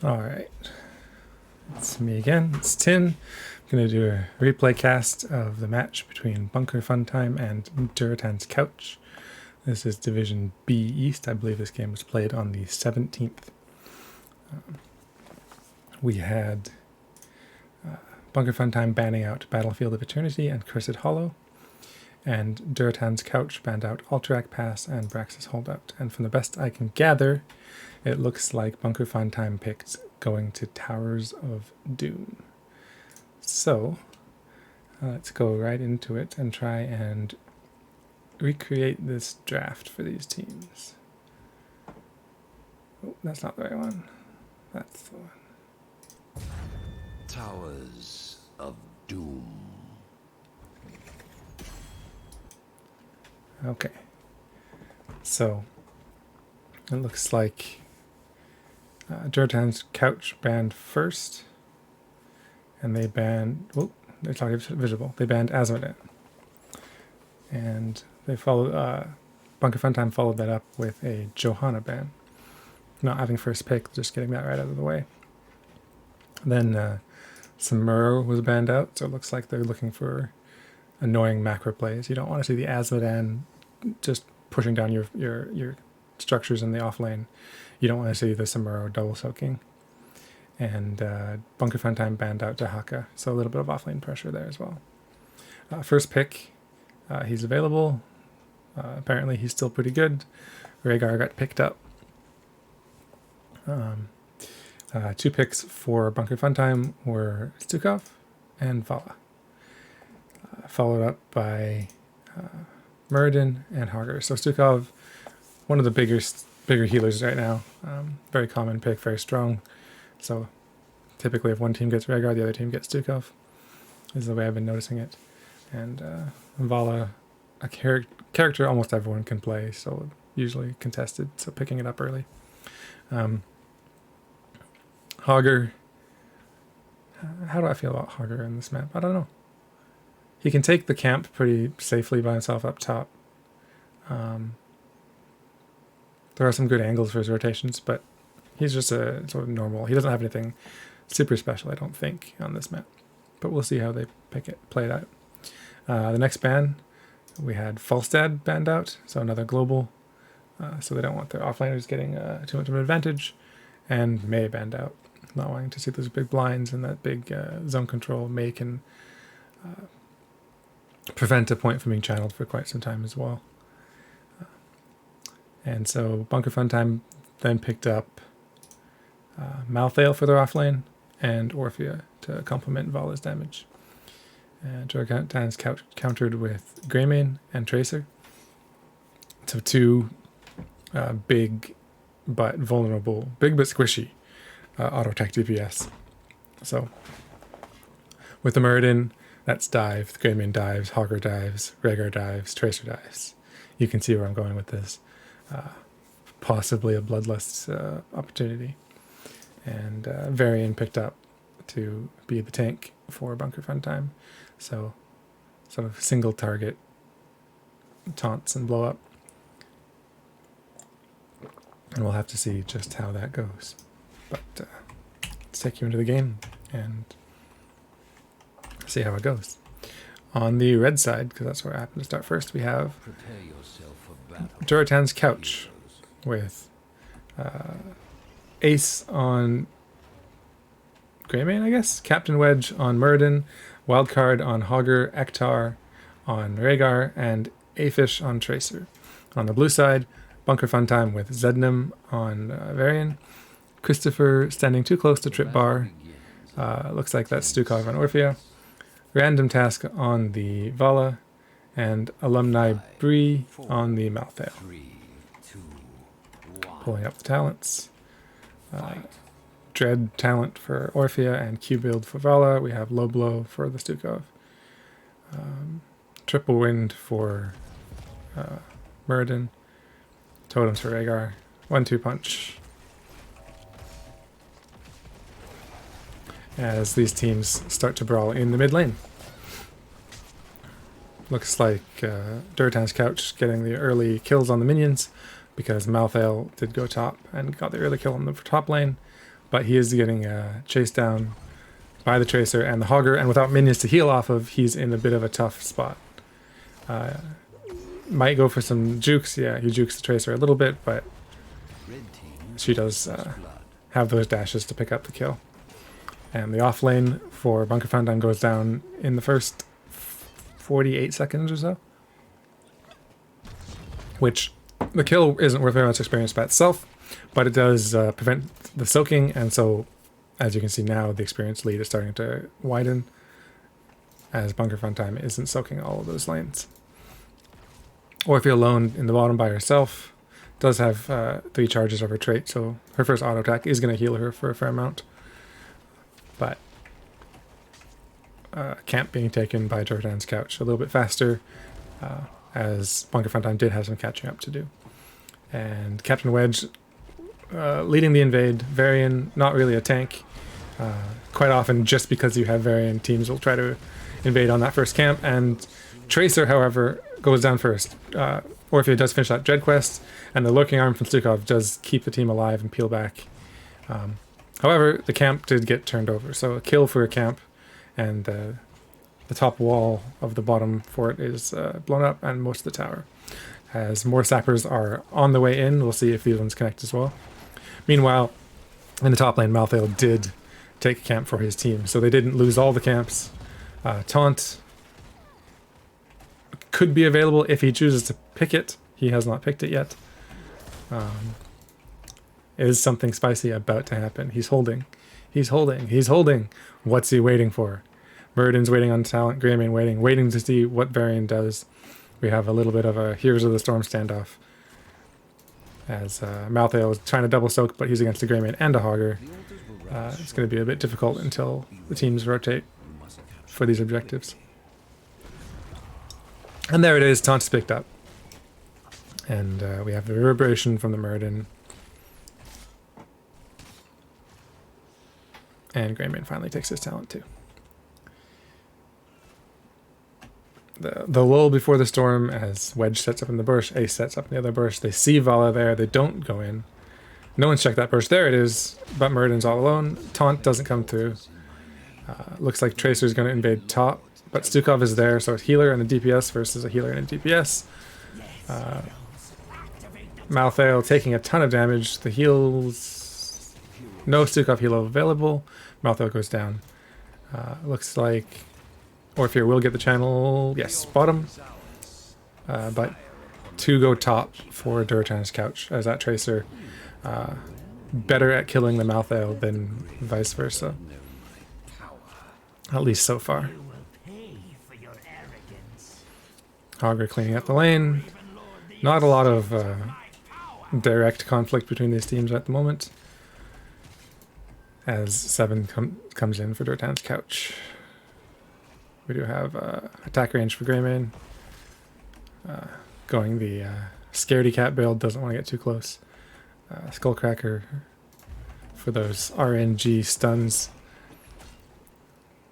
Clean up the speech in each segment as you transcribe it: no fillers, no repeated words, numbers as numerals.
Alright, it's me again, it's Tin. I'm going to do a replay cast of the match between Bunker Funtime and Durotan's Couch. This is Division B East. I believe this game was played on the 17th. We had Bunker Funtime banning out Battlefield of Eternity and Cursed Hollow, and Durotan's Couch banned out Alterac Pass and Braxis Holdout. And from the best I can gather, it looks like Bunker Funtime picked going to Towers of Doom. So let's go right into it and try and recreate this draft for these teams. Oh, that's not the right one. That's the one. Towers of Doom. Okay. So it looks like Durotan's Couch banned first, and they banned. Oh, it's already visible. They banned Azmodan, and they followed. Bunker Funtime followed that up with a Johanna ban. Not having first pick, just getting that right out of the way. Then Samuro was banned out, so it looks like they're looking for annoying macro plays. You don't want to see the Azmodan just pushing down your structures in the off lane. You don't want to see the Samuro double soaking. And Bunker Funtime banned out Dahaka, so a little bit of offlane pressure there as well. First pick, he's available. Apparently he's still pretty good. Rhaegar got picked up. Two picks for Bunker Funtime were Stukov and Vala. Followed up by Muradin and Hagar. So Stukov, one of the bigger healers right now. Very common pick, very strong. So typically if one team gets Rhaegar, the other team gets Stukov, is the way I've been noticing it. And Vala, a character almost everyone can play, so usually contested, so picking it up early. Hagar, how do I feel about Hagar in this map? I don't know. He can take the camp pretty safely by himself up top. There are some good angles for his rotations, but he's just a sort of normal. He doesn't have anything super special, I don't think, on this map. But we'll see how they play it out. The next ban, we had Falstad banned out, so another global. So they don't want their offlaners getting too much of an advantage. And Mei banned out, not wanting to see those big blinds and that big zone control. Mei can prevent a point from being channeled for quite some time as well. And so Bunker Funtime then picked up Malthael for their offlane and Orphea to complement Vala's damage. And Durotan's Couch countered with Greymane and Tracer. So two big but vulnerable, big but squishy auto-attack DPS. So with the Muradin, that's dive, the Greymane dives, Hagar dives, Rhaegar dives, Tracer dives. You can see where I'm going with this. Possibly a Bloodlust opportunity. And Varian picked up to be the tank for Bunker Funtime. So sort of single target taunts and blow up. And we'll have to see just how that goes. But let's take you into the game and see how it goes. On the red side, because that's where I happen to start first, we have Durotan's Couch with Ace on Greymane, I guess? Captain Wedge on Muradin, Wildcard on Hagar, Ektar on Rhaegar, and Afish on Tracer. On the blue side, Bunker Funtime with Zednim on Varian, Christopher standing too close to Trip Bar. Looks like that's Stukov on Orphea. Random Task on the Vala, and Alumni Bree on the Malthael. Pulling up the talents. Dread talent for Orphea and Q build for Vala. We have Low Blow for the Stukov. Triple Wind for Muradin. Totems for Rhaegar. 1-2 punch. As these teams start to brawl in the mid lane. Looks like Durotan's Couch getting the early kills on the minions because Malthael did go top and got the early kill on the top lane. but he is getting chased down by the Tracer and the Hogger, and without minions to heal off of, he's in a bit of a tough spot. Might go for some jukes. Yeah, he jukes the Tracer a little bit, but she does have those dashes to pick up the kill. And the off lane for Bunker Fountain goes down in the first 48 seconds or so. Which, the kill isn't worth very much experience by itself, but it does prevent the soaking, and so, as you can see now, the experience lead is starting to widen, as Bunker Fountain isn't soaking all of those lanes. Or if you're alone in the bottom by herself, does have 3 charges of her trait, so her first auto attack is going to heal her for a fair amount. But camp being taken by Durotan's couch a little bit faster, as Bunker Fountain did have some catching up to do. And Captain Wedge leading the invade. Varian, not really a tank. Quite often, just because you have Varian, teams will try to invade on that first camp, and Tracer, however, goes down first. Or if he does finish that Dread Quest, and the Lurking Arm from Stukov does keep the team alive and peel back. However, the camp did get turned over, so a kill for a camp, and the top wall of the bottom fort is blown up, and most of the tower. As more sappers are on the way in, we'll see if these ones connect as well. Meanwhile, in the top lane, Malthael did take a camp for his team, so they didn't lose all the camps. Taunt could be available if he chooses to pick it. He has not picked it yet. Is something spicy about to happen? He's holding. He's holding. He's holding. What's he waiting for? Murden's waiting on talent. Greymane waiting to see what Varian does. We have a little bit of a Heroes of the Storm standoff. As Malthael is trying to double soak, but he's against a Greymane and a Hogger. It's going to be a bit difficult until the teams rotate for these objectives. And there it is, Taunt's picked up. And we have the reverberation from the Murden. And Greymane finally takes his talent too. The lull before the storm, as Wedge sets up in the bush, Ace sets up in the other bush. They see Vala there, they don't go in. No one's checked that bush. There it is, but Murden's all alone. Taunt doesn't come through. Looks like Tracer's going to invade top, but Stukov is there, so it's healer and a DPS versus a healer and a DPS. Malthael taking a ton of damage. The heals... No Stukov heal available. Malthael goes down. Looks like Orpheus will get the channel. Yes, bottom. But 2 go top for Durotan's couch, as that Tracer better at killing the Malthael than vice versa. At least so far. Hogger cleaning up the lane. Not a lot of direct conflict between these teams at the moment. As 7 comes in for Durotan's couch. We do have attack range for Greymane. Going the scaredy cat build, doesn't want to get too close. Skullcracker for those RNG stuns.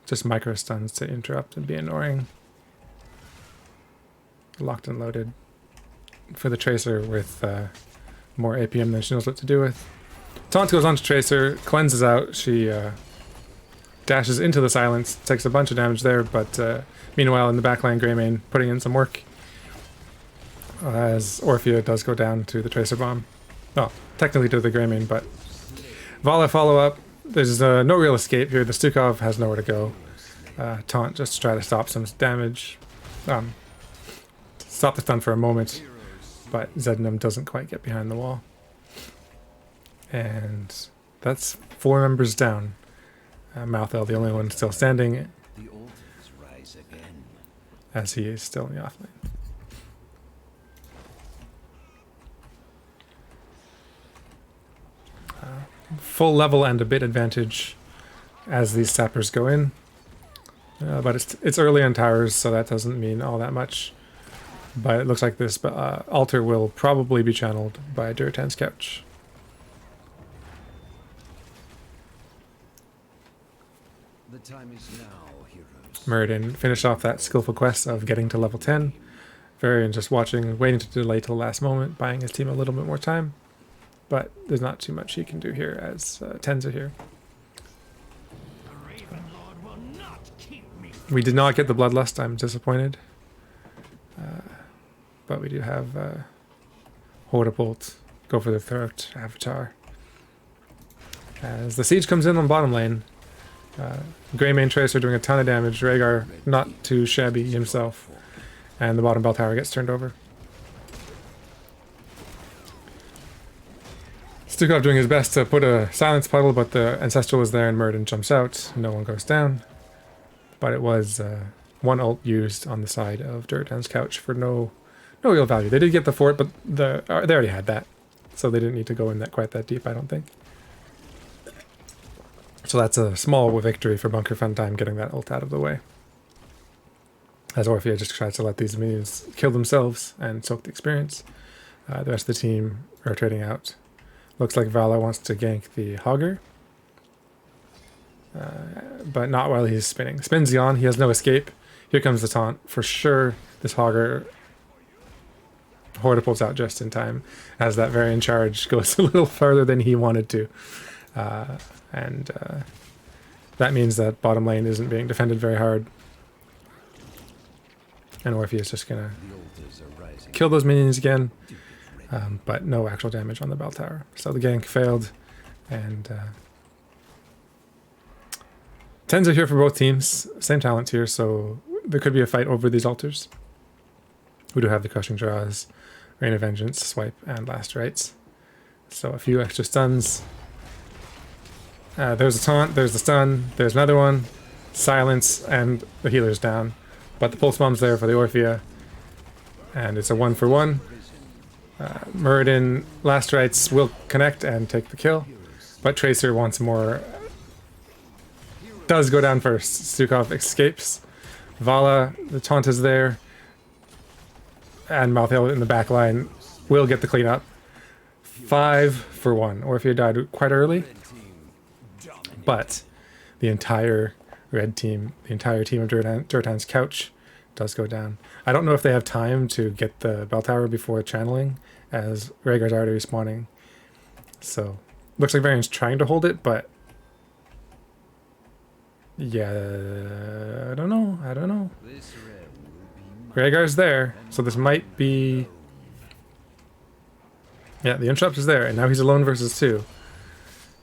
Just micro stuns to interrupt and be annoying. Locked and loaded for the Tracer with more APM than she knows what to do with. Taunt goes on to Tracer, cleanses out. She dashes into the silence, takes a bunch of damage there, but meanwhile in the backline, Greymane putting in some work. As Orphea does go down to the Tracer Bomb. Well, technically to the Greymane, but Vala follow up. There's no real escape here. The Stukov has nowhere to go. Taunt just to try to stop some damage. Stop the stun for a moment, but Zednam doesn't quite get behind the wall. And that's 4 members down. Malthael, the only one still standing, as he is still in the offlane. Full level and a bit advantage as these sappers go in. But it's early on towers, so that doesn't mean all that much. But it looks like this altar will probably be channeled by Durotan's couch. The time is now, heroes. Murden finished off that skillful quest of getting to level 10. Varian just watching, waiting to delay till the last moment, buying his team a little bit more time. but there's not too much he can do here as tens are here. We did not get the Bloodlust. I'm disappointed. But we do have Hortibolt, Go for the Throat, Avatar. As the siege comes in on bottom lane, Greymane Tracer doing a ton of damage, Rhaegar not too shabby himself, and the bottom bell tower gets turned over. Stukov doing his best to put a silence puddle, but the Ancestral was there and Murden jumps out. No one goes down. But it was one ult used on the side of Durotan's couch for no real value. They did get the fort, but they already had that. So they didn't need to go in quite that deep, I don't think. So that's a small victory for Bunker Funtime getting that ult out of the way. As Orphea just tries to let these minions kill themselves and soak the experience. The rest of the team rotating out. Looks like Vala wants to gank the Hogger. But not while he's spinning. Spins on, he has no escape. Here comes the taunt. For sure, this Hogger Hortipult's out just in time, as that Varian charge goes a little farther than he wanted to. And that means that bottom lane isn't being defended very hard. And Orphea is just going to kill those minions again, but no actual damage on the bell tower. So the gank failed, and tens are here for both teams. Same talent here, so there could be a fight over these altars. We do have the Crushing Jaws, Rain of Vengeance, Swipe, and Last Rites. So a few extra stuns. There's a taunt, there's the stun, there's another one, silence, and the healer's down. But the pulse bomb's there for the Orphea, and it's a 1-for-1. Muradin, Last Rites will connect and take the kill, but Tracer wants more. Does go down first. Stukov escapes. Vala, the taunt is there, and Malthael in the back line will get the cleanup. 5-for-1. Orphea died quite early, but the entire red team, the entire team of Durotan's couch does go down. I don't know if they have time to get the bell tower before channeling, as Rhaegar's already respawning. So, looks like Varian's trying to hold it, but yeah, I don't know. Rhaegar's there, so this might be... Yeah, the interrupt is there, and now he's alone versus 2.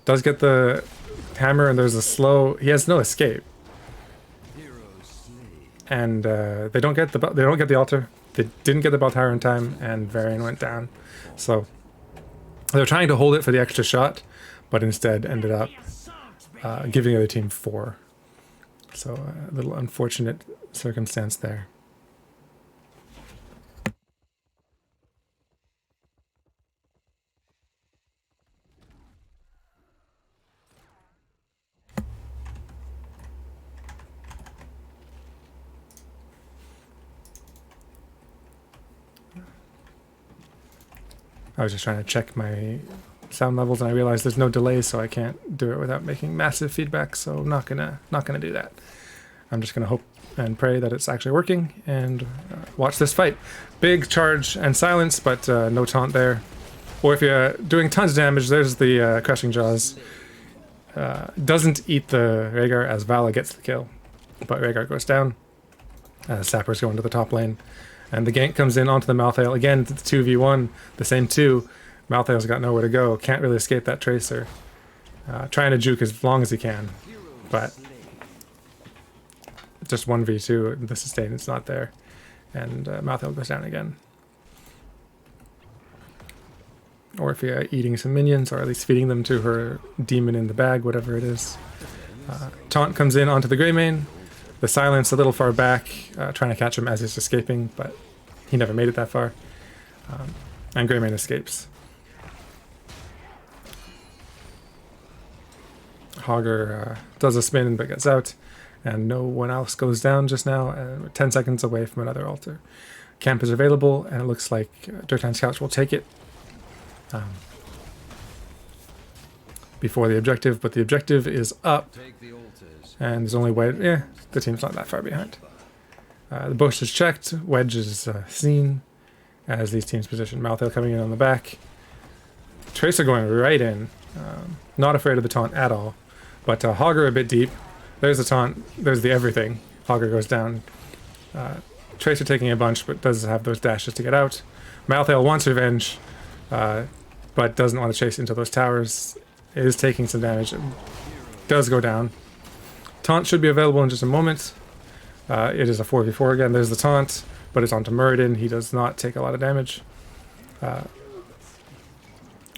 Does get the hammer, and there's a slow... He has no escape. And they don't get the altar. They didn't get the bell tower in time, and Varian went down. So they're trying to hold it for the extra shot, but instead ended up giving the other team 4. So a little unfortunate circumstance there. I was just trying to check my sound levels, and I realized there's no delay, so I can't do it without making massive feedback. So I'm not gonna do that. I'm just gonna hope and pray that it's actually working, and watch this fight. Big charge and silence, but no taunt there. Or if you're doing tons of damage, there's the Crushing Jaws. Doesn't eat the Rhaegar as Vala gets the kill, but Rhaegar goes down. Sappers go into the top lane. And the gank comes in onto the Malthael. Again, it's 2v1, the same 2. Malthael's got nowhere to go. Can't really escape that Tracer. Trying to juke as long as he can. But just 1v2, the sustain is not there. And Malthael goes down again. Orphea eating some minions, or at least feeding them to her demon in the bag, whatever it is. Taunt comes in onto the Greymane. The silence a little far back, trying to catch him as he's escaping, but he never made it that far. And Greymane escapes. Hogger does a spin but gets out, and no one else goes down just now. 10 seconds away from another altar. Camp is available, and it looks like Durotan's couch will take it before the objective, but the objective is up. And there's only Wedge. Yeah, the team's not that far behind. The bush is checked. Wedge is seen as these teams position. Malthael coming in on the back. Tracer going right in. Not afraid of the taunt at all. But Hogger a bit deep. There's the taunt. There's the everything. Hogger goes down. Tracer taking a bunch, but does have those dashes to get out. Malthael wants revenge, but doesn't want to chase into those towers. Is taking some damage. It does go down. Taunt should be available in just a moment. It is a 4v4 again. There's the taunt, but it's onto Muradin. He does not take a lot of damage.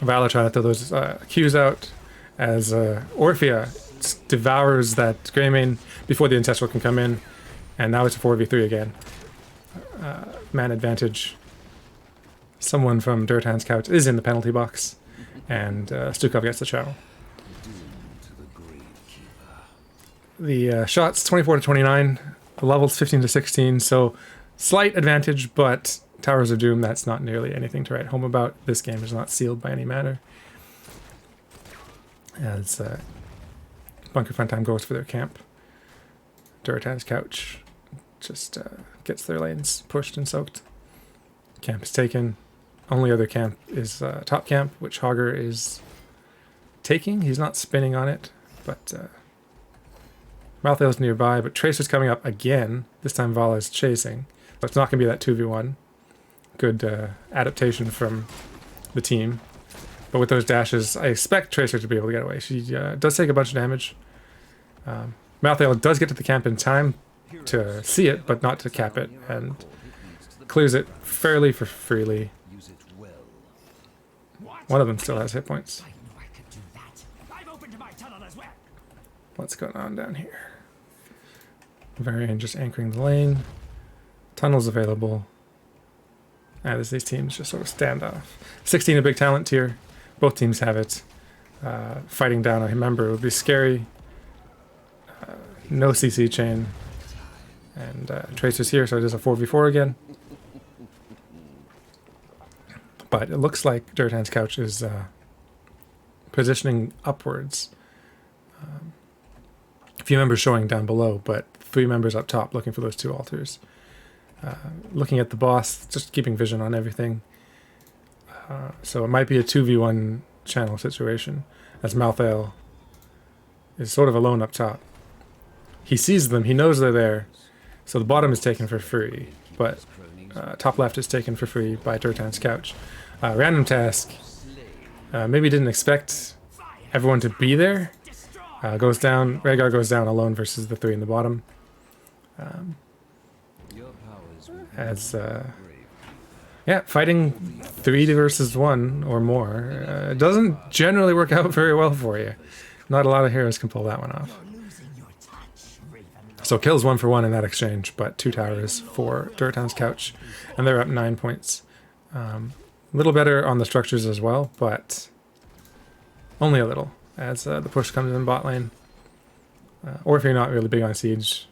Valor trying to throw those Qs out as Orphea devours that Greymane before the Ancestral can come in. And now it's a 4v3 again. Man advantage. Someone from Durotan's couch is in the penalty box. And Stukov gets the channel. The shots 24 to 29. The levels 15 to 16. So slight advantage, but Towers of Doom, that's not nearly anything to write home about. This game is not sealed by any manner. As Bunker Funtime goes for their camp. Durotan's couch just gets their lanes pushed and soaked. Camp is taken. Only other camp is top camp, which Hogger is taking. He's not spinning on it, but Malthael's nearby, but Tracer's coming up again. This time Vala is chasing. So it's not going to be that 2v1. Good adaptation from the team. But with those dashes, I expect Tracer to be able to get away. She does take a bunch of damage. Malthael does get to the camp in time to see it, but not to cap it, and clears it fairly freely. One of them still has hit points. What's going on down here? Varian just anchoring the lane. Tunnels available. As these teams just sort of stand off. 16 a big talent tier. Both teams have it. Fighting down a member would be scary. No CC chain. And Tracer's here, so it is a 4v4 again. But it looks like Durotan's couch is positioning upwards. A few members showing down below, but 3 members up top looking for those 2 altars. Looking at the boss, just keeping vision on everything. So it might be a 2v1 channel situation, as Malthael is sort of alone up top. He sees them, he knows they're there, so the bottom is taken for free, but top left is taken for free by Durotan's couch. Random task. Maybe didn't expect everyone to be there. Goes down, Rhaegar goes down alone versus the 3 in the bottom. Yeah, fighting 3 versus 1 or more doesn't generally work out very well for you. Not a lot of heroes can pull that one off. So kills 1 for 1 in that exchange, but 2 towers for Durotan's couch, and they're up 9 points. A little better on the structures as well, but only a little, as the push comes in bot lane. Or if you're not really big on siege,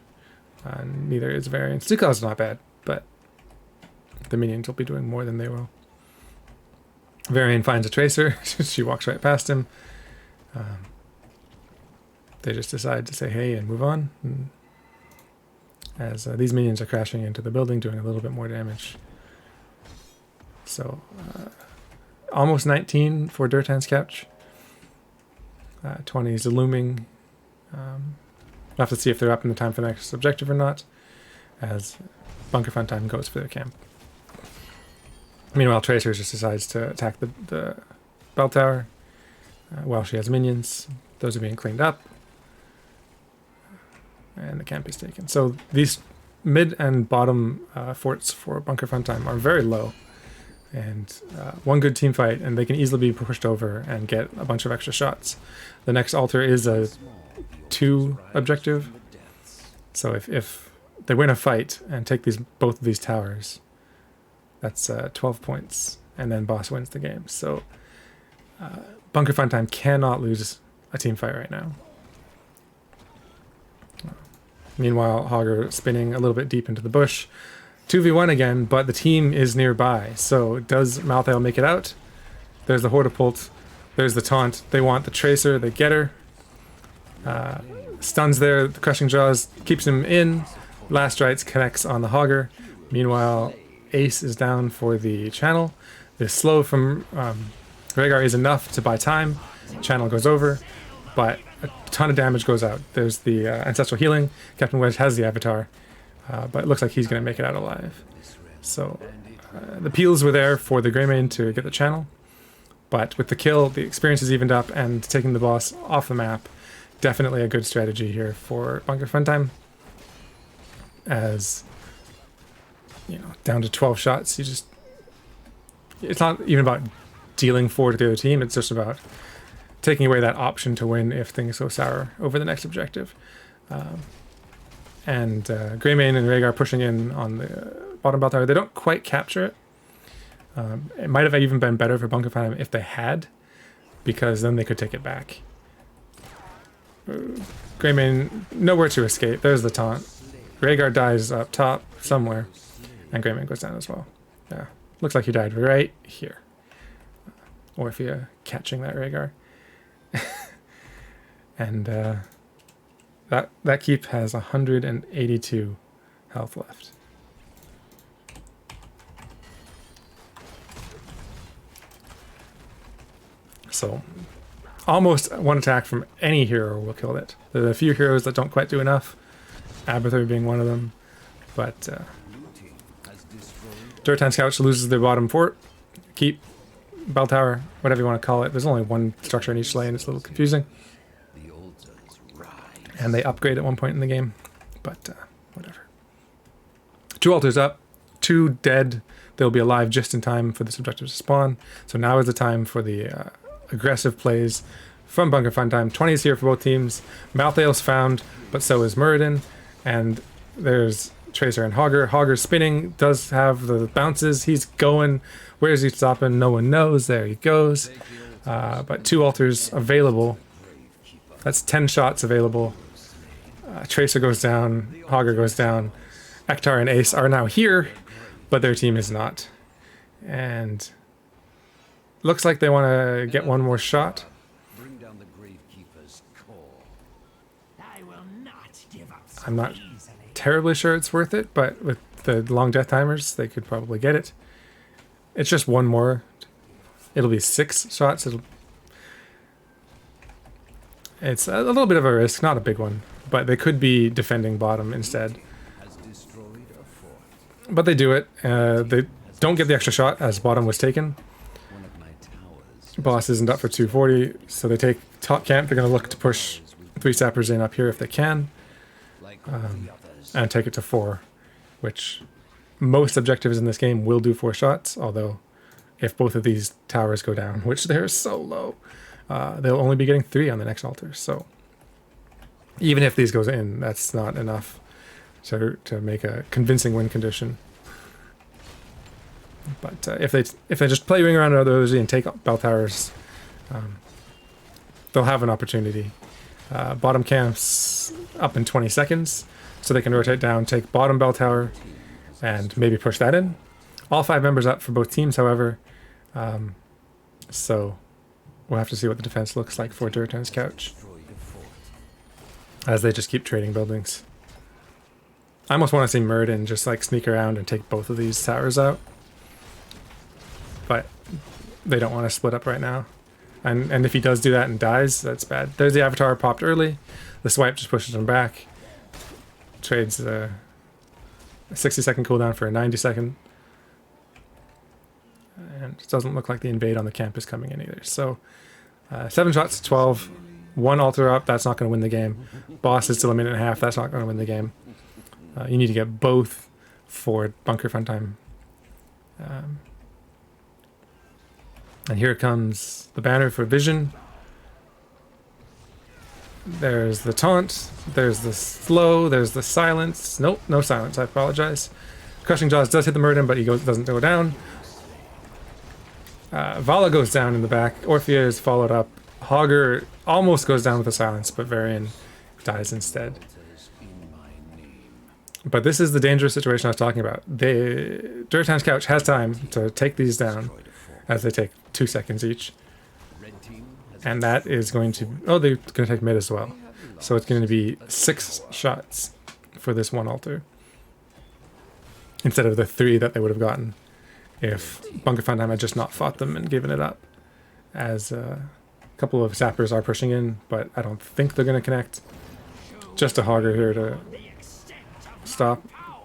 neither is Varian. Stukov's not bad, but the minions will be doing more than they will. Varian finds a Tracer. She walks right past him. They just decide to say hey and move on. And as these minions are crashing into the building, doing a little bit more damage. So, almost 19 for Durotan's couch. 20 is looming. We'll have to see if they're up in the time for the next objective or not, as Bunker Funtime goes for their camp. Meanwhile, Tracer just decides to attack the bell tower while she has minions. Those are being cleaned up. And the camp is taken. So these mid and bottom forts for Bunker Funtime are very low. And one good team fight, and they can easily be pushed over and get a bunch of extra shots. The next altar is a 2 objective. So if they win a fight and take both of these towers, that's 12 points, and then boss wins the game. So Bunker Funtime cannot lose a team fight right now. Meanwhile, Hogger spinning a little bit deep into the bush. 2v1 again, but the team is nearby. So does Malthael make it out? There's the Hortapult. There's the taunt. They want the Tracer. They get her. Stuns there. The Crushing Jaws keeps him in. Last Rites connects on the Hogger. Meanwhile, Ace is down for the channel. The slow from Rhaegar is enough to buy time. Channel goes over, but a ton of damage goes out. There's the Ancestral Healing. Captain Wedge has the Avatar, but it looks like he's going to make it out alive. So the peels were there for the Greymane to get the channel, but with the kill, the experience is evened up, and taking the boss off the map, definitely a good strategy here for Bunker Funtime. As, you know, down to 12 shots, you just... It's not even about dealing 4 to the other team, it's just about taking away that option to win if things go sour over the next objective. And Greymane and Rhaegar pushing in on the bottom bell tower. They don't quite capture it. It might have even been better for Bunker Funtime if they had, because then they could take it back. Greymane, nowhere to escape. There's the taunt. Rhaegar dies up top somewhere, and Greymane goes down as well. Yeah, looks like he died right here. Orphea catching that Rhaegar. And that keep has 182 health left. So almost one attack from any hero will kill it. There are a few heroes that don't quite do enough, Abathur being one of them, but Durotan's Couch loses their bottom fort, keep, bell tower, whatever you want to call it. There's only one structure in each lane, it's a little confusing. And they upgrade at one point in the game, but whatever. 2 altars up, 2 dead. They'll be alive just in time for this objective to spawn. So now is the time for the aggressive plays from Bunker Funtime. 20 is here for both teams. Malthael's found, but so is Muradin. And there's Tracer and Hogger. Hogger's spinning, does have the bounces. He's going. Where is he stopping? No one knows. There he goes. But 2 altars available. That's 10 shots available. Tracer goes down. Hogger goes down. Ektar and Ace are now here, but their team is not. And looks like they want to get one more shot. I'm not terribly sure it's worth it, but with the long death timers, they could probably get it. It's just one more. It'll be 6 shots. It's a little bit of a risk, not a big one, but they could be defending bottom instead. But they do it. They don't get the extra shot as bottom was taken. Boss isn't up for 240, so they take top camp. They're going to look to push 3 sappers in up here if they can, and take it to 4, which most objectives in this game will do 4 shots, although if both of these towers go down, which they're so low, they'll only be getting 3 on the next altar. So even if these goes in, that's not enough to make a convincing win condition. But if they just play ring around those and take bell towers, they'll have an opportunity. Bottom camps up in 20 seconds, so they can rotate down, take bottom bell tower, and maybe push that in. All 5 members up for both teams, however. So we'll have to see what the defense looks like for Durotan's Couch, as they just keep trading buildings. I almost want to see Muradin just like sneak around and take both of these towers out, but they don't want to split up right now. And if he does do that and dies, that's bad. There's the Avatar popped early. The swipe just pushes him back. Trades a 60-second cooldown for a 90-second. And it doesn't look like the invade on the camp is coming in either. So 7 shots to 12. 1 altar up, that's not going to win the game. Boss is still a minute and a half, that's not going to win the game. You need to get both for Bunker Funtime. And here comes the banner for Vision. There's the taunt, there's the slow, there's the silence. Nope, no silence, I apologize. Crushing Jaws does hit the Muradin, but he doesn't go down. Vala goes down in the back. Orphea is followed up. Hogger almost goes down with the silence, but Varian dies instead. But this is the dangerous situation I was talking about. Durotan's Couch has time to take these down, as they take 2 seconds each. And that is going to... Oh, they're going to take mid as well. So it's going to be 6 shots for this 1 altar, instead of the 3 that they would have gotten if Bunker Funtime had just not fought them and given it up. as a couple of sappers are pushing in, but I don't think they're going to connect. Just a hogger here to stop.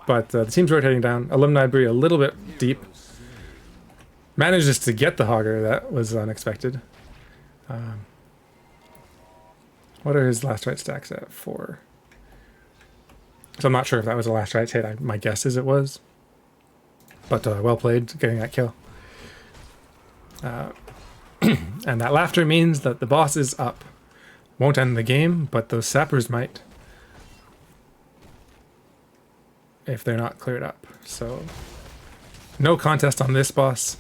But the team's rotating down. Alumni Bree a little bit deep. Manages to get the hogger. That was unexpected. What are his last right stacks at? 4. So I'm not sure if that was a last right hit. My guess is it was. But well played getting that kill. And that laughter means that the boss is up. Won't end the game, but those sappers might. If they're not cleared up. So no contest on this boss.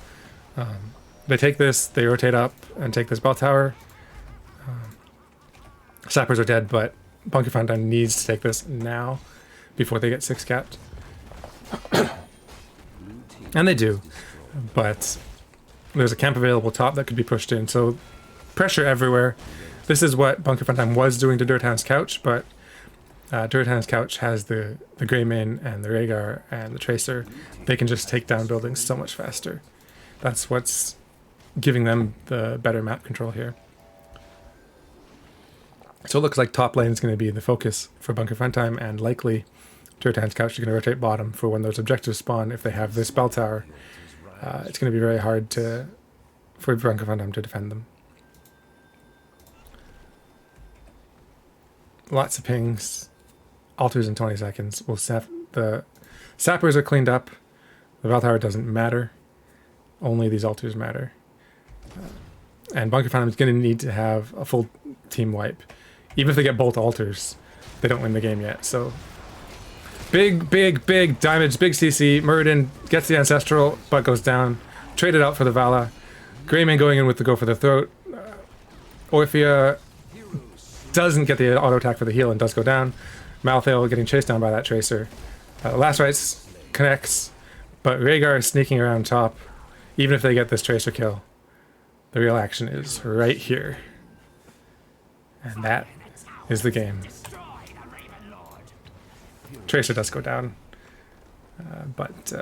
They take this, they rotate up and take this bell tower. Sappers are dead, but Bunker Fountain needs to take this now before they get 6 capped. And they do, but there's a camp available top that could be pushed in, so pressure everywhere. This is what Bunker Fountain was doing to Durotan's couch, but Durotan's couch has the Greymane and the Rhaegar and the Tracer. They can just take down buildings so much faster. That's what's giving them the better map control here. So it looks like top lane is going to be the focus for Bunker Funtime, and likely Durotan's couch is going to rotate bottom for when those objectives spawn. If they have this bell tower, it's going to be very hard for Bunker Funtime to defend them. Lots of pings, altars in 20 seconds. The sappers are cleaned up. The bell tower doesn't matter. Only these altars matter. And Bunker Funtime is going to need to have a full team wipe. Even if they get both altars, they don't win the game yet. So big damage, big CC. Muradin gets the Ancestral, but goes down. Traded out for the Vala. Greymane going in with the go for the throat. Orphea doesn't get the auto attack for the heal and does go down. Malthael getting chased down by that Tracer. Last Rites connects, but Rhaegar is sneaking around top. Even if they get this Tracer kill, the real action is right here. And that is the game. Tracer does go down, but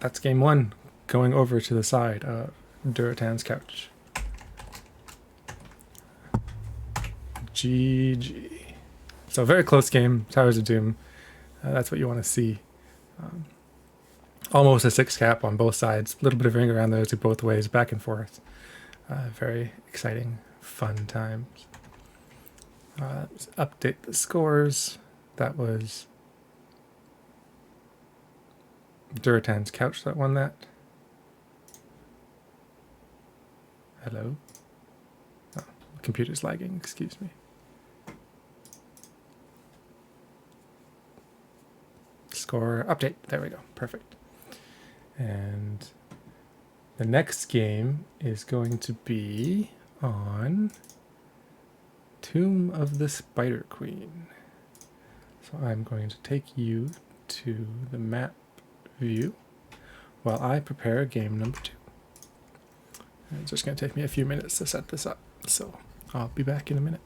that's game 1, going over to the side of Durotan's couch. GG. So very close game, Towers of Doom. That's what you want to see. Almost a 6 cap on both sides. A little bit of ring around those both ways, back and forth. Very exciting, fun times. Let's update the scores. That was Durotan's couch that won that. Hello? Oh, computer's lagging, excuse me. Score update. There we go. Perfect. And the next game is going to be on Tomb of the Spider Queen. So I'm going to take you to the map view while I prepare game number 2. And it's just going to take me a few minutes to set this up, so I'll be back in a minute.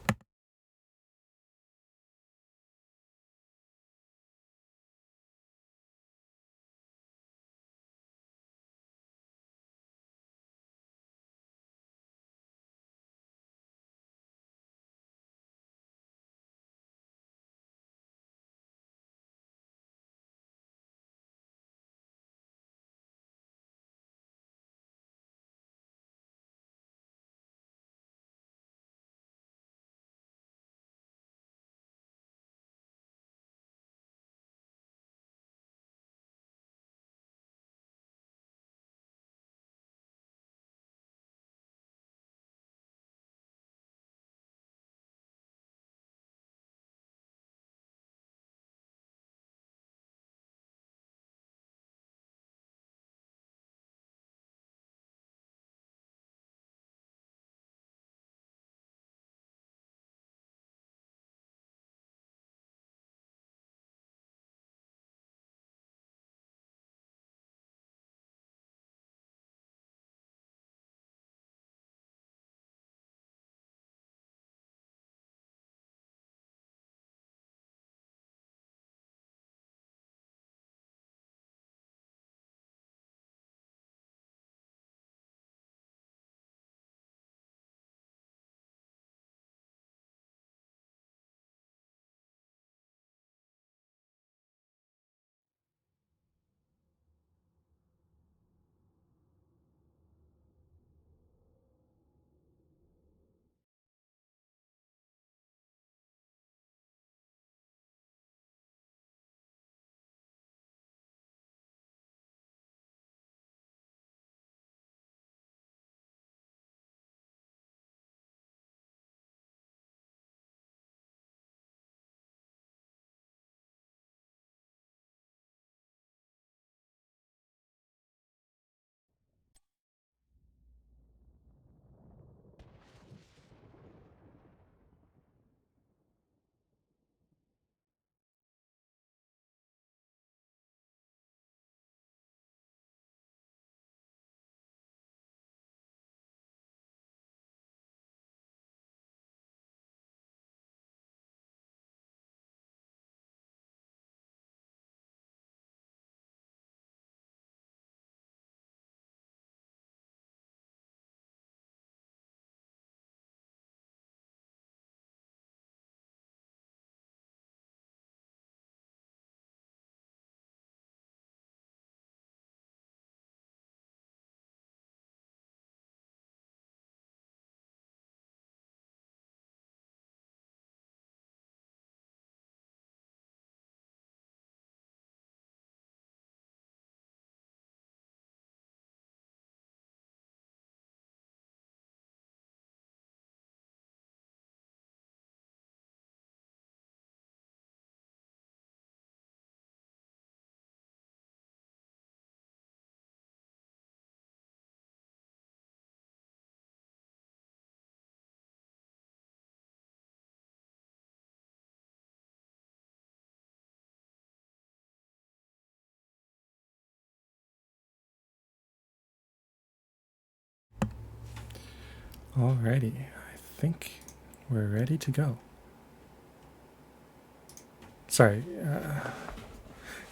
Alrighty, I think we're ready to go. Sorry,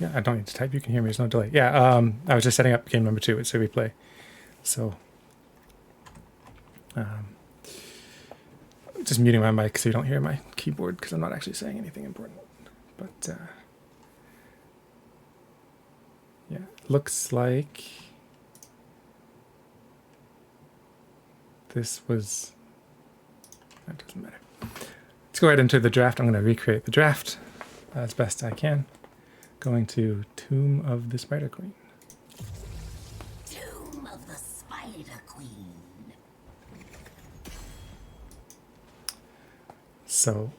yeah, I don't need to type, you can hear me, there's no delay. Yeah, I was just setting up game number 2, it's a replay. So, just muting my mic so you don't hear my keyboard because I'm not actually saying anything important. But, yeah, looks like this was, that doesn't matter. Let's go right into the draft. I'm going to recreate the draft as best I can. Going to Tomb of the Spider Queen. Tomb of the Spider Queen. So,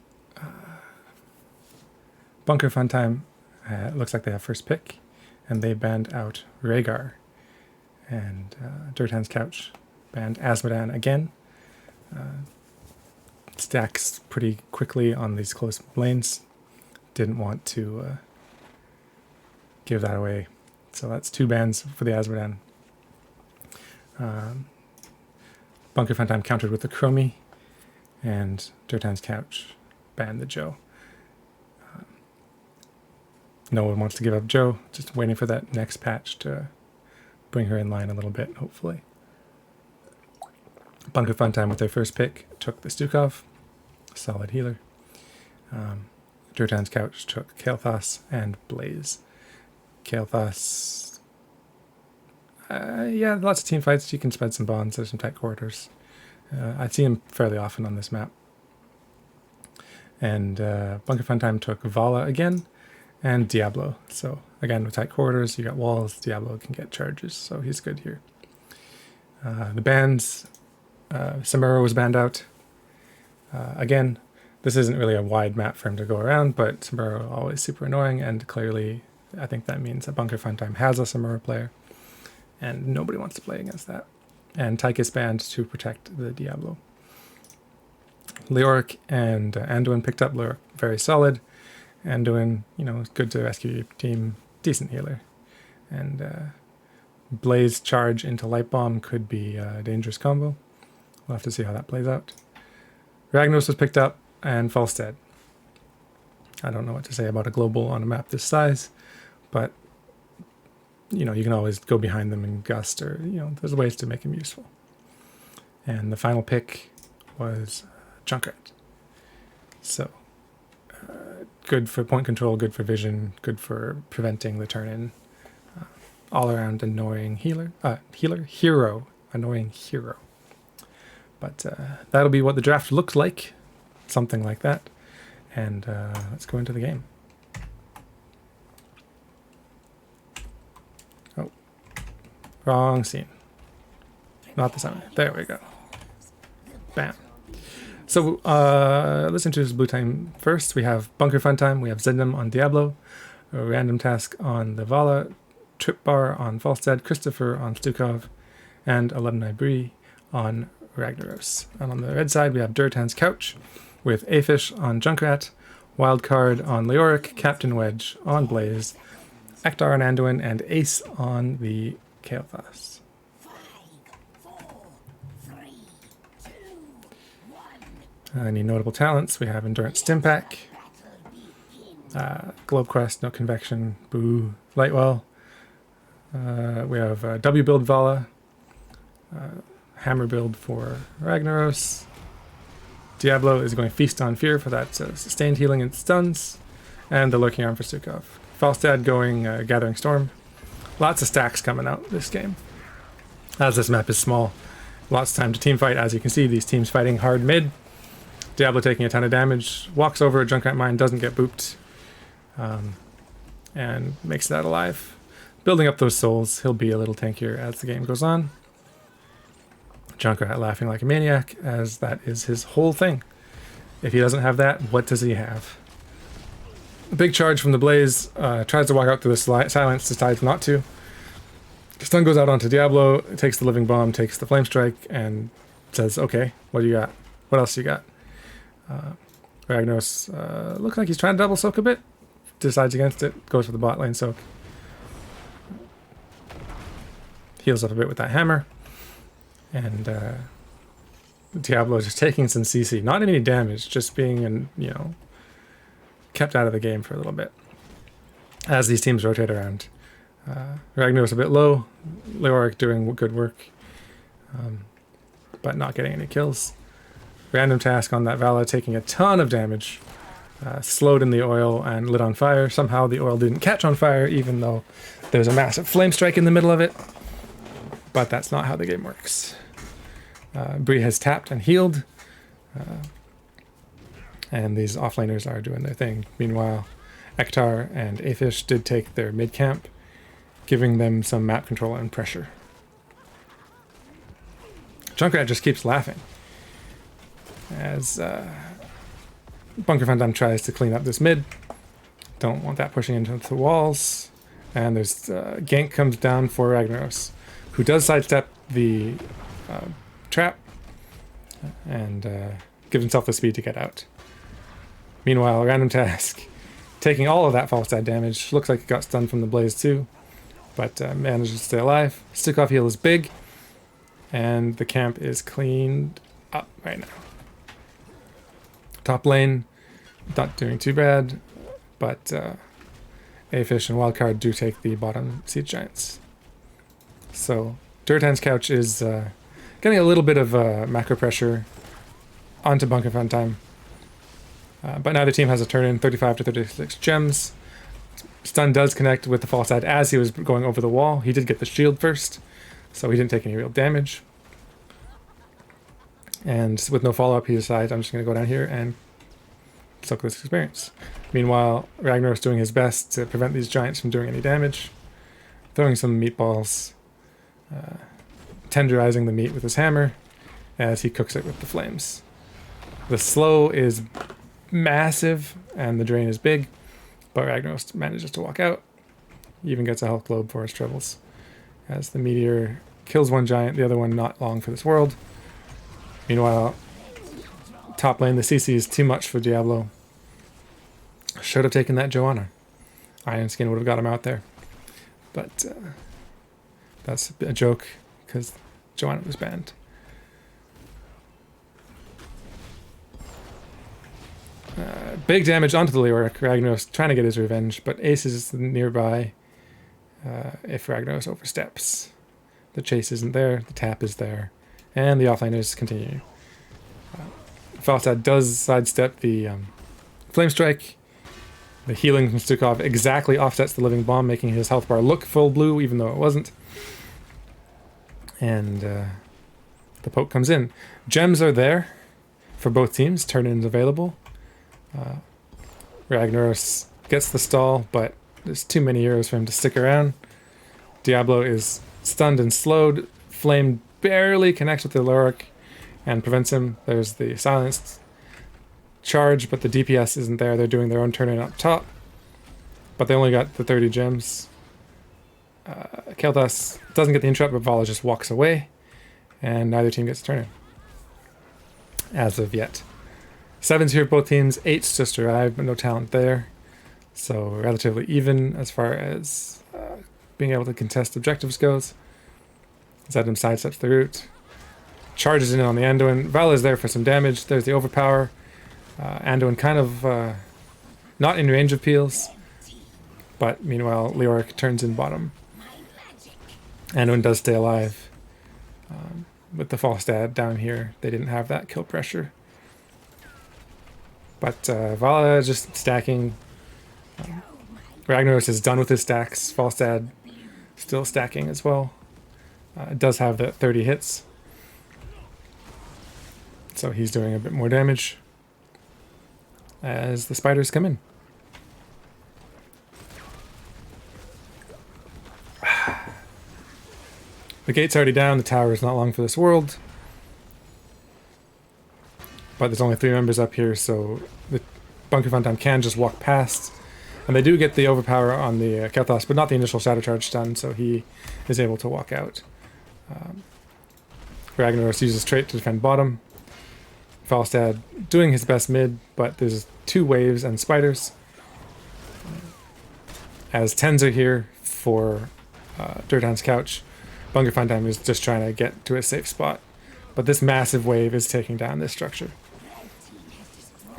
Bunker Fun Time looks like they have first pick, and they banned out Rhaegar. And Durotan's Couch banned Azmodan again. Stacks pretty quickly on these close lanes. Didn't want to give that away. So that's 2 bans for the Azmodan. Bunker Fun Time countered with the Chromie, and Durotan's Couch banned the Joe. No one wants to give up Joe, just waiting for that next patch to bring her in line a little bit, hopefully. Bunker Fun Time with their first pick took the Stukov, solid healer. Durotan's Couch took Kael'thas and Blaze. Kael'thas, yeah, lots of team fights. You can spread some bonds. There's some tight corridors. I see him fairly often on this map. And Bunker Fun Time took Vala again, and Diablo. So again, with tight corridors, you got walls. Diablo can get charges, so he's good here. The bans, Samuro was banned out. Again, this isn't really a wide map for him to go around, but Samuro always super annoying, and clearly I think that means that Bunker Fun Time has a Samuro player, and nobody wants to play against that. And Tychus banned to protect the Diablo. Leoric and Anduin picked up. Leoric very solid. Anduin, you know, good to rescue your team, decent healer. And Blaze charge into Light Bomb could be a dangerous combo. We'll have to see how that plays out. Ragnos was picked up, and Falstead. I don't know what to say about a global on a map this size, but you know, you can always go behind them in Gust, or, you know, there's ways to make him useful. And the final pick was Junkrat. So, good for point control, good for vision, good for preventing the turn-in. All-around annoying hero. Annoying hero. But that'll be what the draft looks like. Something like that. And let's go into the game. Oh. Wrong scene. Not the same. There we go. Bam. So, let's introduce Blue Time first. We have Bunker Fun Time. We have Zendam on Diablo. A random task on the Vala. Trip Bar on Falstead. Christopher on Stukov. And Alumni Bree on Ragnaros. And on the red side, we have Durotan's Couch with Afish on Junkrat, Wildcard on Leoric, Captain Wedge on Blaze, Aktar on Anduin, and Ace on the Kael'thas. 5, 4, 3, 2, 1. Any notable talents? We have Endurance Stimpack, Globe Quest, No Convection, Boo, Lightwell. We have W build Vala, Hammer build for Ragnaros. Diablo is going Feast on Fear for that sustained healing and stuns, and the Lurking Arm for Stukov. Falstad going Gathering Storm. Lots of stacks coming out this game. As this map is small, lots of time to team fight. As you can see, these teams fighting hard mid. Diablo taking a ton of damage, walks over a Junkrat Mine, doesn't get booped, and makes that alive. Building up those souls, he'll be a little tankier as the game goes on. Junkrat laughing like a maniac, as that is his whole thing. If he doesn't have that, what does he have? Big charge from the Blaze, tries to walk out through the silence, decides not to. Stun goes out onto Diablo, takes the Living Bomb, takes the Flame Strike, and says, okay, what do you got? What else you got? Ragnos looks like he's trying to double soak a bit. Decides against it, goes for the bot lane soak. Heals up a bit with that hammer. And Diablo just taking some CC. Not any damage, just being, kept out of the game for a little bit. As these teams rotate around. Ragnar's a bit low. Leoric doing good work. But not getting any kills. Random task on that Vala taking a ton of damage. Slowed in the oil and lit on fire. Somehow the oil didn't catch on fire, even though there's a massive flame strike in the middle of it. But that's not how the game works. Bree has tapped and healed. And these offlaners are doing their thing. Meanwhile, Ektar and Afish did take their mid camp, giving them some map control and pressure. Junkrat just keeps laughing as Bunker Van Damme tries to clean up this mid. Don't want that pushing into the walls. And there's gank comes down for Ragnaros, who does sidestep the trap and gives himself the speed to get out. Meanwhile, random task taking all of that false side damage. Looks like it got stunned from the blaze too, but manages to stay alive. Stick-off heal is big, and the camp is cleaned up right now. Top lane, not doing too bad, but Afish and Wildcard do take the bottom Siege Giants. So Durotan's couch is getting a little bit of macro pressure onto Bunker Fun time. But neither team has a turn in, 35 to 36 gems. Stun does connect with the fall side as he was going over the wall. He did get the shield first, so he didn't take any real damage. And with no follow-up, he decides, I'm just going to go down here and soak this experience. Meanwhile, Ragnar's doing his best to prevent these giants from doing any damage. Throwing some meatballs. Tenderizing the meat with his hammer as he cooks it with the flames. The slow is massive and the drain is big, but Ragnaros manages to walk out. He even gets a health globe for his troubles. As the meteor kills one giant, the other one not long for this world. Meanwhile, top lane, the CC is too much for Diablo. Should have taken that Joanna. Iron Skin would have got him out there. But that's a joke because Joanna was banned. Big damage onto the Leoric. Ragnaros trying to get his revenge, but Ace is nearby if Ragnaros oversteps. The chase isn't there, the tap is there, and the offlaners continue. Falstad does sidestep the Flame Strike. The healing from Stukov exactly offsets the Living Bomb, making his health bar look full blue, even though it wasn't. And the poke comes in. Gems are there for both teams. Turn-ins available. Ragnaros gets the stall, but there's too many heroes for him to stick around. Diablo is stunned and slowed. Flame barely connects with the Leoric and prevents him. There's the silenced charge, but the DPS isn't there. They're doing their own turn-in up top, but they only got the 30 gems. Kel'Thas doesn't get the interrupt, but Vala just walks away, and neither team gets a turn-in as of yet. 7's here for both teams. 8's just arrived, but no talent there. So relatively even as far as being able to contest objectives goes. Zedam sidesteps the route. Charges in on the Anduin. Vala is there for some damage. There's the overpower. Anduin kind of not in range of peels. But meanwhile, Leoric turns in bottom. Anduin does stay alive. With the Falstad down here, they didn't have that kill pressure. But Vala just stacking. Ragnaros is done with his stacks. Falstad still stacking as well. It does have the 30 hits. So he's doing a bit more damage as the spiders come in. The gate's already down. The tower is not long for this world. But there's only 3 members up here, so the Bunker Fun time can just walk past. And they do get the overpower on the Kel'Thas, but not the initial Shadow Charge stun, so he is able to walk out. Ragnaros uses trait to defend bottom. Falstad doing his best mid, but there's 2 waves and spiders. As 10s are here for Durotan's couch, Bunker Fun time is just trying to get to a safe spot. But this massive wave is taking down this structure.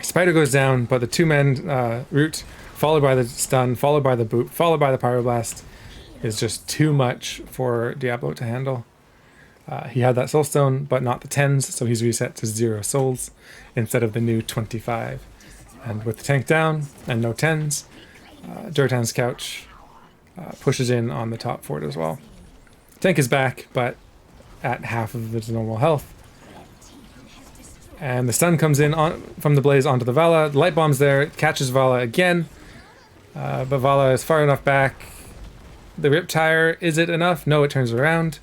Spider goes down, but the two-man root, followed by the stun, followed by the boot, followed by the pyroblast, is just too much for Diablo to handle. He had that soulstone, but not the 10s, so he's reset to 0 souls instead of the new 25. And with the tank down and no 10s, Durotan's couch pushes in on the top fort as well. Tank is back, but at half of its normal health. And the stun comes in from the blaze onto the Vala. The light bomb's there, it catches Vala again. But Vala is far enough back. The rip tire, is it enough? No, it turns around.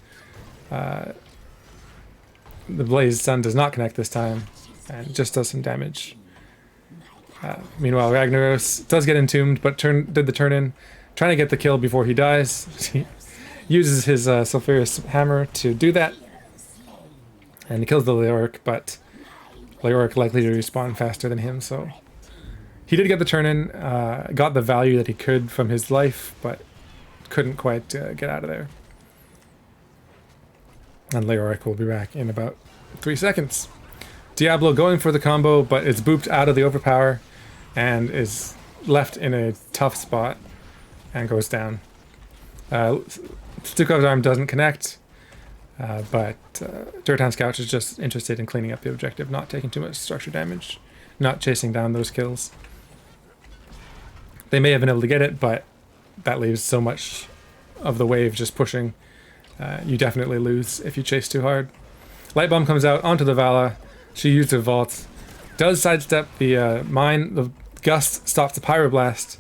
The blaze stun does not connect this time, and just does some damage. Meanwhile, Ragnaros does get entombed, but did the turn in, trying to get the kill before he dies. He uses his sulfurous hammer to do that, and he kills the Leoric, but Leoric likely to respawn faster than him, so he did get the turn in, got the value that he could from his life, but couldn't quite get out of there. And Leoric will be back in about 3 seconds. Diablo going for the combo, but is booped out of the overpower and is left in a tough spot and goes down. Stukov's arm doesn't connect, but Durotan's couch is just interested in cleaning up the objective, not taking too much structure damage, not chasing down those kills. They may have been able to get it, but that leaves so much of the wave just pushing. You definitely lose if you chase too hard. Light bomb comes out onto the Vala. She used her vault, does sidestep the mine. The gust stops the pyroblast,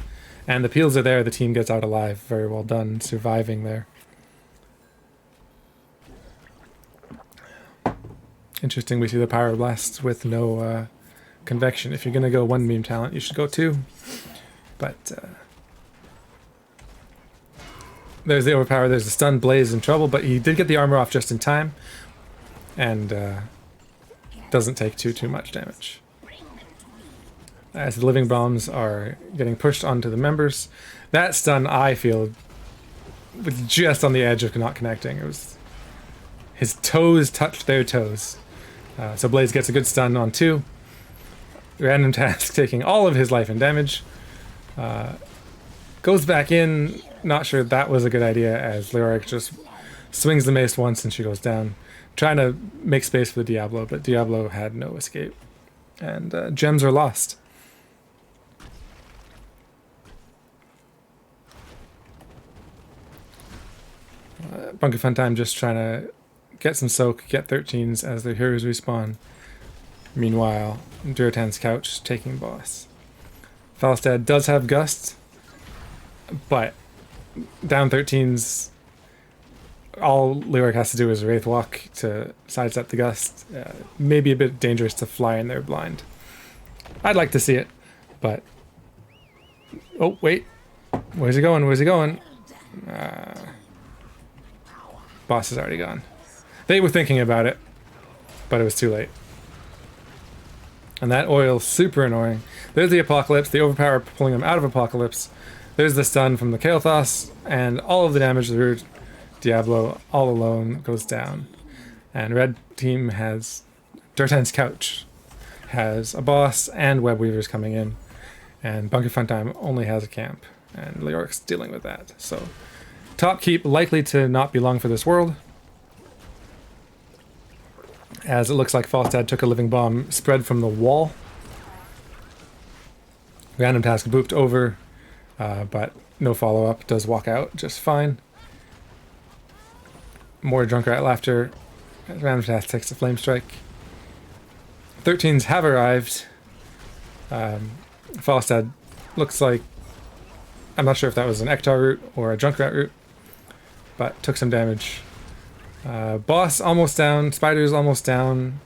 and the peels are there. The team gets out alive. Very well done, surviving there. Interesting, we see the pyroblast with no convection. If you're gonna go one beam talent, you should go two. But there's the overpower, there's the stun. Blaze in trouble, but he did get the armor off just in time, and doesn't take too much damage. As the living bombs are getting pushed onto the members, that stun, I feel, was just on the edge of not connecting. It was his toes touched their toes. So Blaze gets a good stun on 2. Random Task taking all of his life and damage. Goes back in. Not sure that was a good idea, as Leoric just swings the mace once and she goes down. Trying to make space for the Diablo, but Diablo had no escape. And gems are lost. Bunker Funtime just trying to get some soak, get 13s as their heroes respawn. Meanwhile, Durotan's couch taking boss. Falstad does have Gust, but down 13s, all Leoric has to do is Wraith Walk to sidestep the Gust. Maybe a bit dangerous to fly in there blind. I'd like to see it, but... Oh, wait. Where's he going? Where's he going? Boss is already gone. They were thinking about it, but it was too late. And that oil's super annoying. There's the Apocalypse, the overpower pulling them out of Apocalypse. There's the stun from the Kael'thas, and all of the damage to the root. Diablo, all alone, goes down. And red team has... Durotan's couch has a boss and web weavers coming in. And Bunker Funtime only has a camp. And Leoric's dealing with that. So, top keep likely to not be long for this world, as it looks like Falstad took a living bomb spread from the wall. Random Task booped over, but no follow-up. Does walk out just fine. More Drunkrat laughter. Random Task takes a flame strike. 13s have arrived. Falstad looks like... I'm not sure if that was an Ektar route or a Drunkrat route, but took some damage. Boss almost down. Spider's almost down.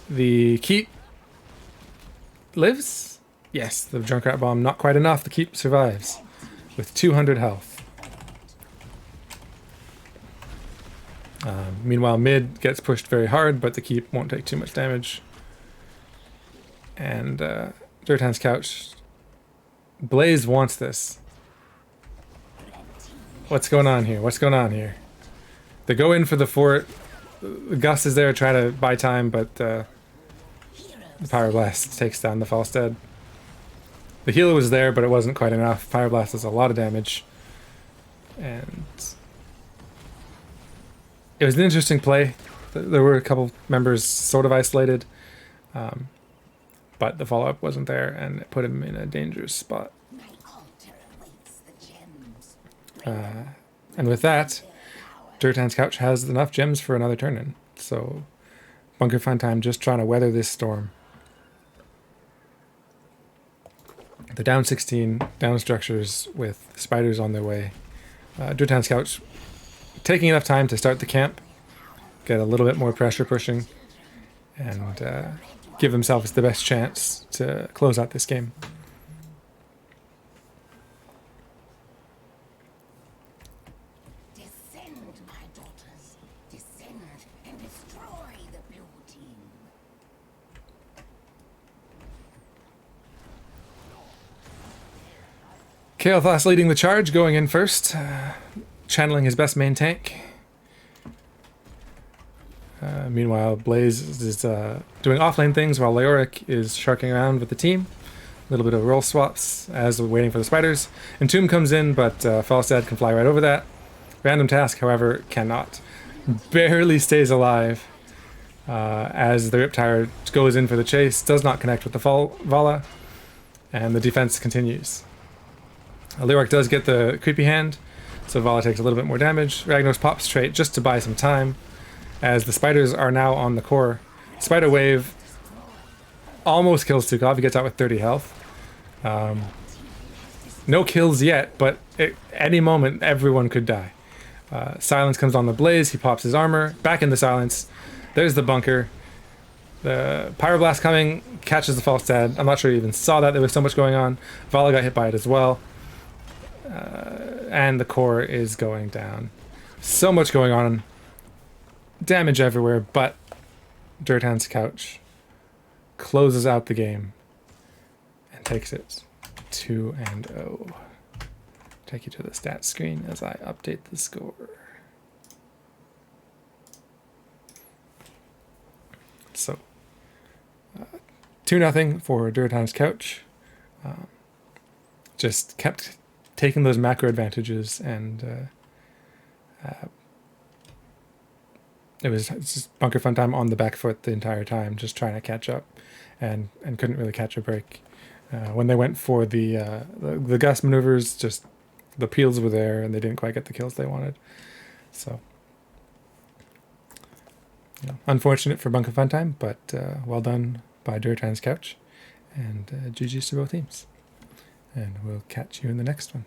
The Keep lives? Yes, the Drunkrat bomb not quite enough. The Keep survives with 200 health. Meanwhile, mid gets pushed very hard, but the Keep won't take too much damage. And Durotan's couch. Blaze wants this. What's going on here? What's going on here? They go in for the fort. Gus is there trying to buy time, but the Heroes. Pyroblast takes down the Falstad. The healer was there, but it wasn't quite enough. Pyroblast does a lot of damage. And it was an interesting play. There were a couple members sort of isolated, but the follow-up wasn't there, and it put him in a dangerous spot. My altar awaits the gems. And with that, Durotan's Couch has enough gems for another turn in. So Bunker Fun Time just trying to weather this storm. They're down 16, down structures with spiders on their way. Durotan's Couch taking enough time to start the camp, get a little bit more pressure pushing, and give themselves the best chance to close out this game. Descend, my daughters. Descend and destroy the blue team. Kael'thas leading the charge, going in first, channeling his best main tank. Meanwhile, Blaze is doing offlane things while Leoric is sharking around with the team. A little bit of roll swaps as we're waiting for the spiders. Entomb comes in, but Falstad can fly right over that. Random Task, however, cannot. Barely stays alive as the Riptire goes in for the chase, does not connect with the Vala, and the defense continues. Leoric does get the creepy hand, so Vala takes a little bit more damage. Ragnos pops straight just to buy some time, as the spiders are now on the core. Spider Wave almost kills Tukov. He gets out with 30 health. No kills yet, but at any moment everyone could die. Silence comes on the Blaze. He pops his armor. Back in the Silence. There's the bunker. The Pyroblast coming, catches the Falstad. I'm not sure you even saw that. There was so much going on. Vala got hit by it as well. And the core is going down. So much going on. Damage everywhere, but Durotan's Couch closes out the game and takes it 2-0. Take you to the stats screen as I update the score. So 2-0 for Durotan's Couch. Just kept taking those macro advantages, and it was just Bunker Fun Time on the back foot the entire time, just trying to catch up, and couldn't really catch a break. When they went for the Gus maneuvers, just the peels were there, and they didn't quite get the kills they wanted. So, unfortunate for Bunker Fun Time, but well done by Durotan's Couch, and GG's to both teams. And we'll catch you in the next one.